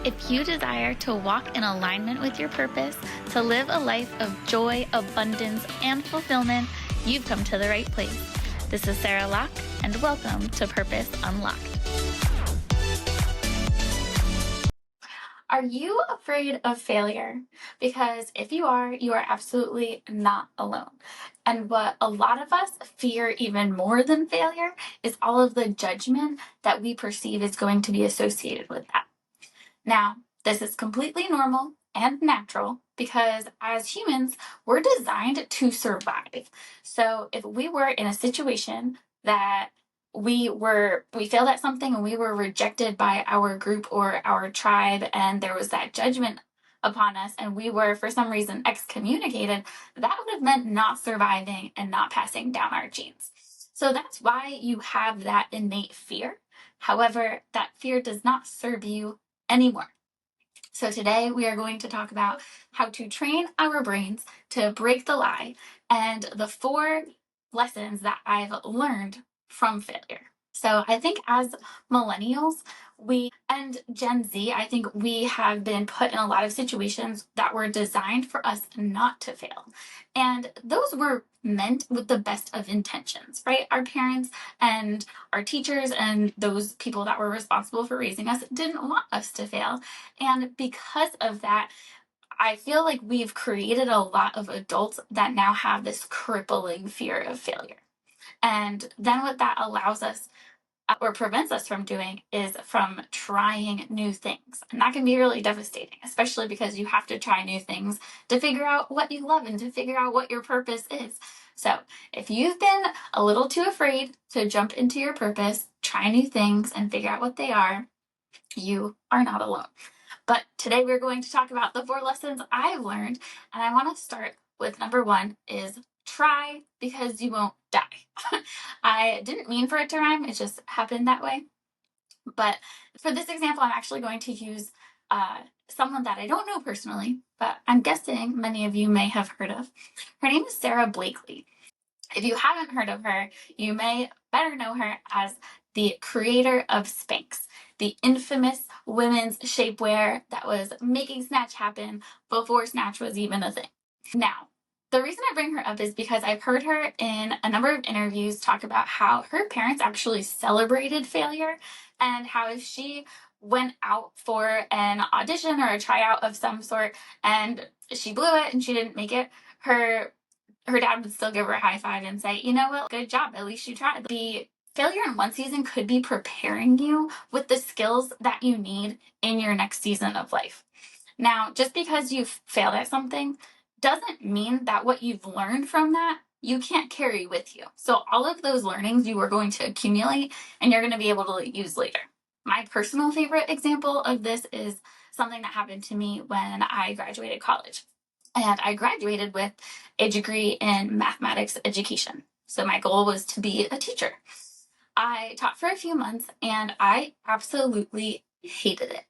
If you desire to walk in alignment with your purpose, to live a life of joy, abundance, and fulfillment, you've come to the right place. This is Sarah Locke, and welcome to Purpose Unlocked. Are you afraid of failure? Because if you are absolutely not alone. And what a lot of us fear even more than failure is all of the judgment that we perceive is going to be associated with that. Now, this is completely normal and natural because as humans, we're designed to survive. So if we were in a situation that we failed at something and we were rejected by our group or our tribe and there was that judgment upon us and we were for some reason excommunicated, that would have meant not surviving and not passing down our genes. So that's why you have that innate fear. However, that fear does not serve you anymore. So today we are going to talk about how to train our brains to break the lie and the 4 lessons that I've learned from failure. So I think as millennials, and Gen Z, I think we have been put in a lot of situations that were designed for us not to fail. And those were meant with the best of intentions, right? Our parents and our teachers and those people that were responsible for raising us didn't want us to fail. And because of that, I feel like we've created a lot of adults that now have this crippling fear of failure. And then what that allows us or prevents us from doing is from trying new things. And that can be really devastating, especially because you have to try new things to figure out what you love and to figure out what your purpose is. So if you've been a little too afraid to jump into your purpose, try new things and figure out what they are, you are not alone. But today we're going to talk about the 4 lessons I've learned. And I want to start with number 1 is try because you won't die. I didn't mean for it to rhyme, it just happened that way. But for this example, I'm actually going to use someone that I don't know personally, but I'm guessing many of you may have heard of. Her name is Sarah Blakely. If you haven't heard of her, you may better know her as the creator of Spanx, the infamous women's shapewear that was making Snatch happen before Snatch was even a thing. Now, the reason I bring her up is because I've heard her in a number of interviews talk about how her parents actually celebrated failure and how if she went out for an audition or a tryout of some sort and she blew it and she didn't make it, her dad would still give her a high five and say, you know what, good job, at least you tried. The failure in one season could be preparing you with the skills that you need in your next season of life. Now, just because you've failed at something doesn't mean that what you've learned from that you can't carry with you. So all of those learnings you are going to accumulate and you're going to be able to use later. My personal favorite example of this is something that happened to me when I graduated college. And I graduated with a degree in mathematics education. So my goal was to be a teacher. I taught for a few months and I absolutely hated it.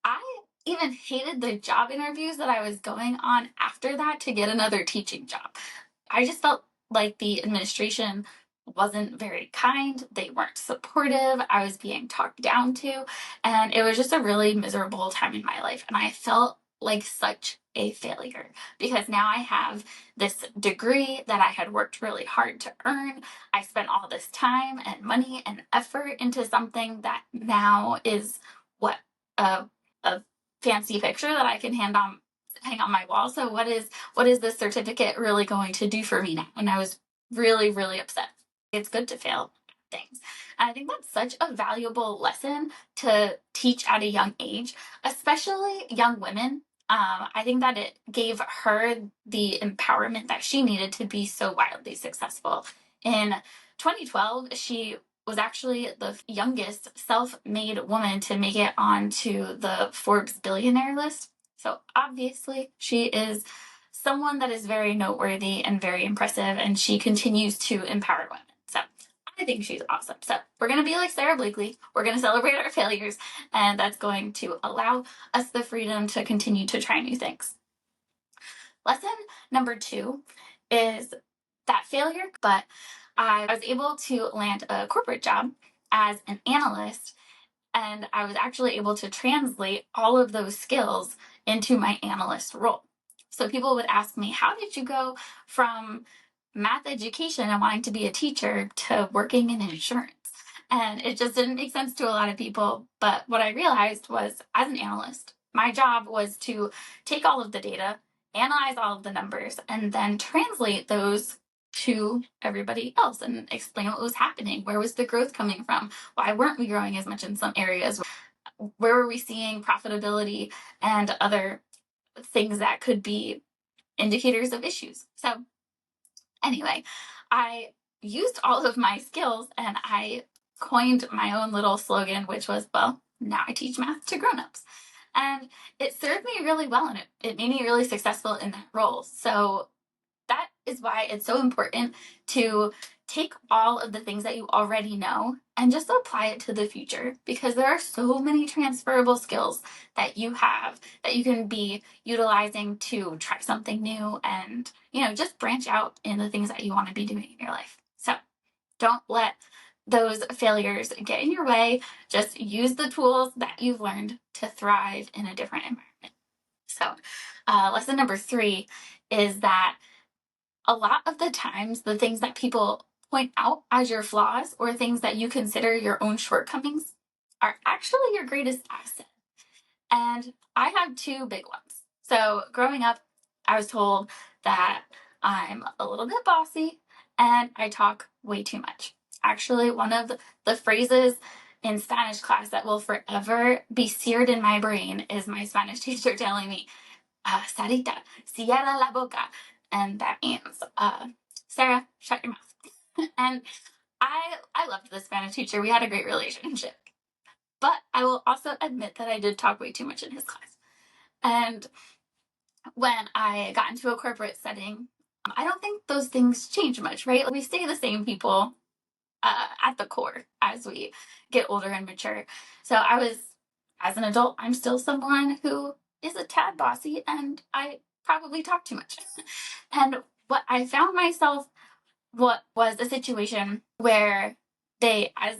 I even hated the job interviews that I was going on after that to get another teaching job. I just felt like the administration wasn't very kind. They weren't supportive. I was being talked down to. And it was just a really miserable time in my life. And I felt like such a failure because now I have this degree that I had worked really hard to earn. I spent all this time and money and effort into something that now is what a fancy picture that I can hang on my wall. So what is this certificate really going to do for me now? And I was really, really upset. It's good to fail things. And I think that's such a valuable lesson to teach at a young age, especially young women. I think that it gave her the empowerment that she needed to be so wildly successful. In 2012, she was actually the youngest self-made woman to make it onto the Forbes billionaire list. So obviously she is someone that is very noteworthy and very impressive, and she continues to empower women. So I think she's awesome. So we're going to be like Sarah Blakely. We're going to celebrate our failures, and that's going to allow us the freedom to continue to try new things. Lesson number 2 is that failure, but I was able to land a corporate job as an analyst And I was actually able to translate all of those skills into my analyst role. So people would ask me, how did you go from math education and wanting to be a teacher to working in insurance? And it just didn't make sense to a lot of people. But what I realized was, as an analyst, my job was to take all of the data, analyze all of the numbers, and then translate those to everybody else and explain what was happening. Where was the growth coming from? Why weren't we growing as much in some areas? Where were we seeing profitability and other things that could be indicators of issues? So, anyway, I used all of my skills and I coined my own little slogan, which was, well, now I teach math to grown-ups. And it served me really well, and it made me really successful in that role. So that is why it's so important to take all of the things that you already know and just apply it to the future, because there are so many transferable skills that you have that you can be utilizing to try something new and, just branch out in the things that you want to be doing in your life. So don't let those failures get in your way. Just use the tools that you've learned to thrive in a different environment. So, lesson number 3 is that a lot of the times, the things that people point out as your flaws or things that you consider your own shortcomings are actually your greatest asset. And I have 2 big ones. So, growing up, I was told that I'm a little bit bossy and I talk way too much. Actually, one of the phrases in Spanish class that will forever be seared in my brain is my Spanish teacher telling me, Sarita, cierra la boca. And that means, Sarah, shut your mouth. And I loved the Spanish teacher. We had a great relationship. But I will also admit that I did talk way too much in his class. And when I got into a corporate setting, I don't think those things change much, right? We stay the same people at the core as we get older and mature. So as an adult, I'm still someone who is a tad bossy and I probably talk too much. And what I found myself, what was a situation where as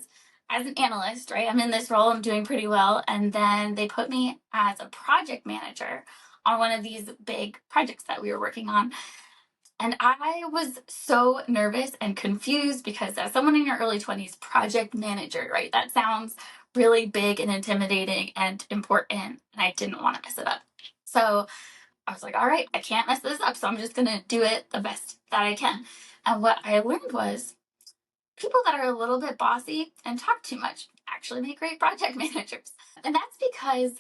an analyst, right? I'm in this role, I'm doing pretty well, and then they put me as a project manager on one of these big projects that we were working on. And I was so nervous and confused because, as someone in your early 20s, project manager, right? That sounds really big and intimidating and important, and I didn't want to mess it up. So I was like, all right, I can't mess this up, so I'm just going to do it the best that I can. And what I learned was, people that are a little bit bossy and talk too much actually make great project managers. And that's because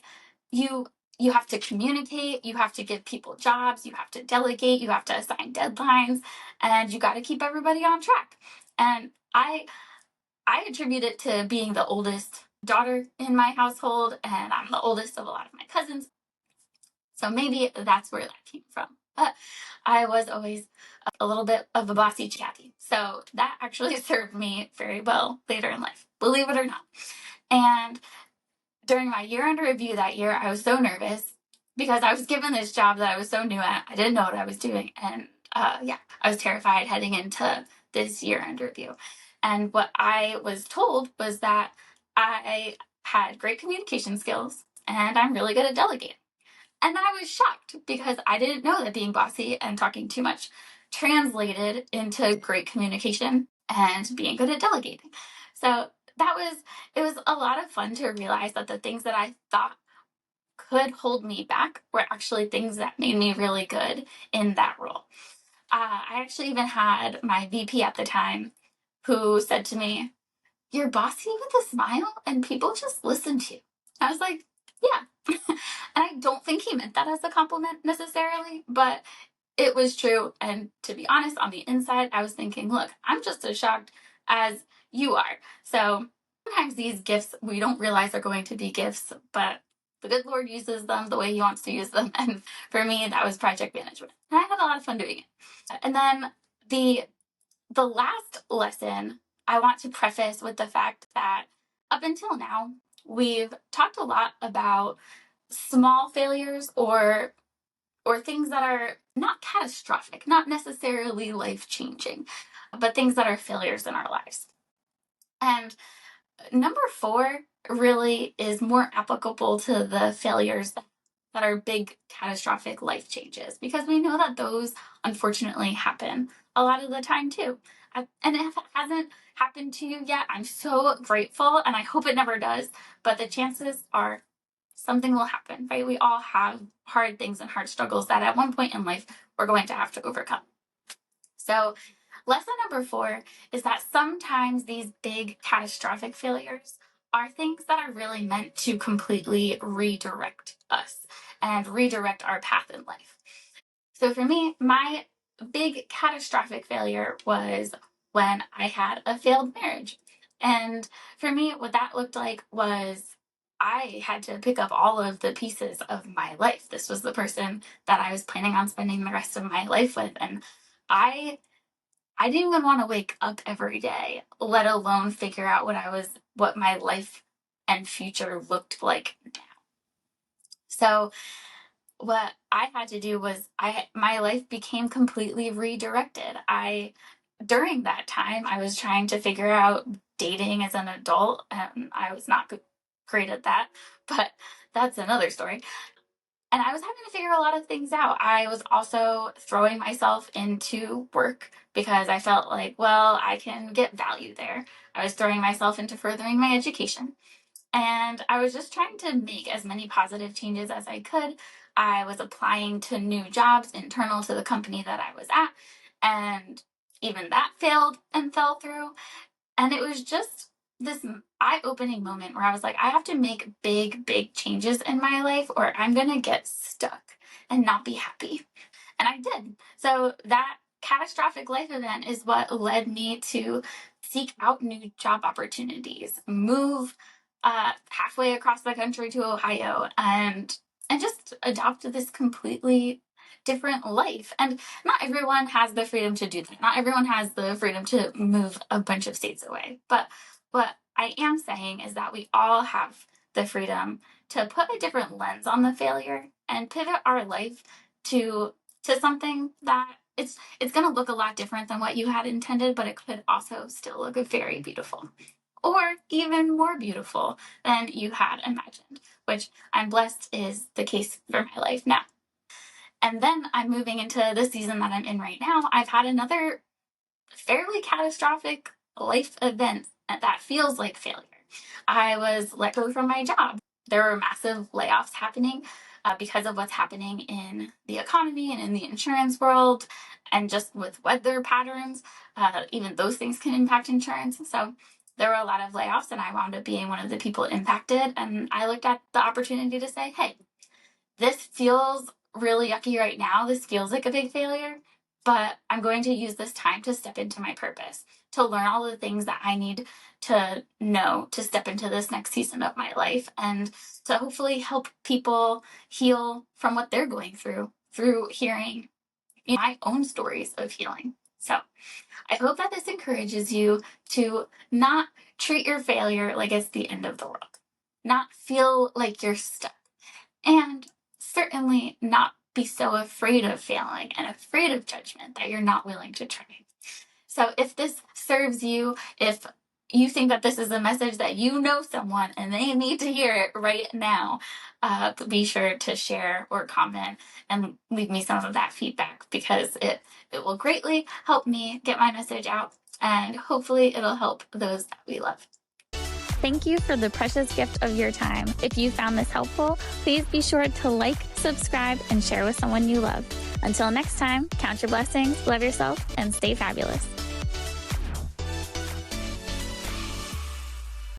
you you have to communicate, you have to give people jobs, you have to delegate, you have to assign deadlines, and you got to keep everybody on track. And I attribute it to being the oldest daughter in my household, and I'm the oldest of a lot of my cousins. So maybe that's where that came from. But I was always a little bit of a bossy chatty. So that actually served me very well later in life, believe it or not. And during my year-end review that year, I was so nervous because I was given this job that I was so new at. I didn't know what I was doing. And yeah, I was terrified heading into this year-end review. And what I was told was that I had great communication skills and I'm really good at delegating. And I was shocked because I didn't know that being bossy and talking too much translated into great communication and being good at delegating. So it was a lot of fun to realize that the things that I thought could hold me back were actually things that made me really good in that role. I actually even had my VP at the time who said to me, "You're bossy with a smile and people just listen to you." I was like, yeah. And I don't think he meant that as a compliment necessarily, but it was true. And to be honest, on the inside, I was thinking, look, I'm just as shocked as you are. So sometimes these gifts, we don't realize are going to be gifts, but the good Lord uses them the way he wants to use them. And for me, that was project management. And I had a lot of fun doing it. And then the last lesson I want to preface with the fact that up until now, we've talked a lot about small failures or things that are not catastrophic, not necessarily life-changing, but things that are failures in our lives. And number 4 really is more applicable to the failures that are big catastrophic life changes, because we know that those unfortunately happen a lot of the time too. And if it hasn't happened to you yet, I'm so grateful and I hope it never does. But the chances are something will happen, right? We all have hard things and hard struggles that at one point in life we're going to have to overcome. So, lesson number 4 is that sometimes these big catastrophic failures are things that are really meant to completely redirect us and redirect our path in life. So, for me, my big catastrophic failure was when I had a failed marriage. And for me, what that looked like was I had to pick up all of the pieces of my life. This was the person that I was planning on spending the rest of my life with. And I I didn't even want to wake up every day, let alone figure out what my life and future looked like now. So what I had to do was my life became completely redirected. I During that time I was trying to figure out dating as an adult, and I was not great at that, but that's another story. And I was having to figure a lot of things out. I was also throwing myself into work because I felt like, well, I can get value there. I was throwing myself into furthering my education. And I was just trying to make as many positive changes as I could. I was applying to new jobs internal to the company that I was at. And even that failed and fell through. And it was just this eye opening moment where I was like, I have to make big, big changes in my life or I'm going to get stuck and not be happy. And I did. So that catastrophic life event is what led me to seek out new job opportunities, move halfway across the country to Ohio, and just adopt this completely different life. And not everyone has the freedom to do that. Not everyone has the freedom to move a bunch of states away. But what I am saying is that we all have the freedom to put a different lens on the failure and pivot our life to something that it's going to look a lot different than what you had intended, but it could also still look very beautiful, or even more beautiful than you had imagined, which I'm blessed is the case for my life now. And then I'm moving into the season that I'm in right now. I've had another fairly catastrophic life event that feels like failure. I was let go from my job. There were massive layoffs happening because of what's happening in the economy and in the insurance world, and just with weather patterns. Even those things can impact insurance. So there were a lot of layoffs, and I wound up being one of the people impacted. And I looked at the opportunity to say, hey, this feels really yucky right now. This feels like a big failure, but I'm going to use this time to step into my purpose, to learn all the things that I need to know to step into this next season of my life, and to hopefully help people heal from what they're going through hearing my own stories of healing. So I hope that this encourages you to not treat your failure like it's the end of the world, not feel like you're stuck, and certainly not be so afraid of failing and afraid of judgment that you're not willing to try. So if this serves you, if you think that this is a message that you know someone and they need to hear it right now, be sure to share or comment and leave me some of that feedback, because it will greatly help me get my message out, and hopefully it'll help those that we love. Thank you for the precious gift of your time. If you found this helpful, please be sure to like, subscribe, and share with someone you love. Until next time, count your blessings, love yourself, and stay fabulous.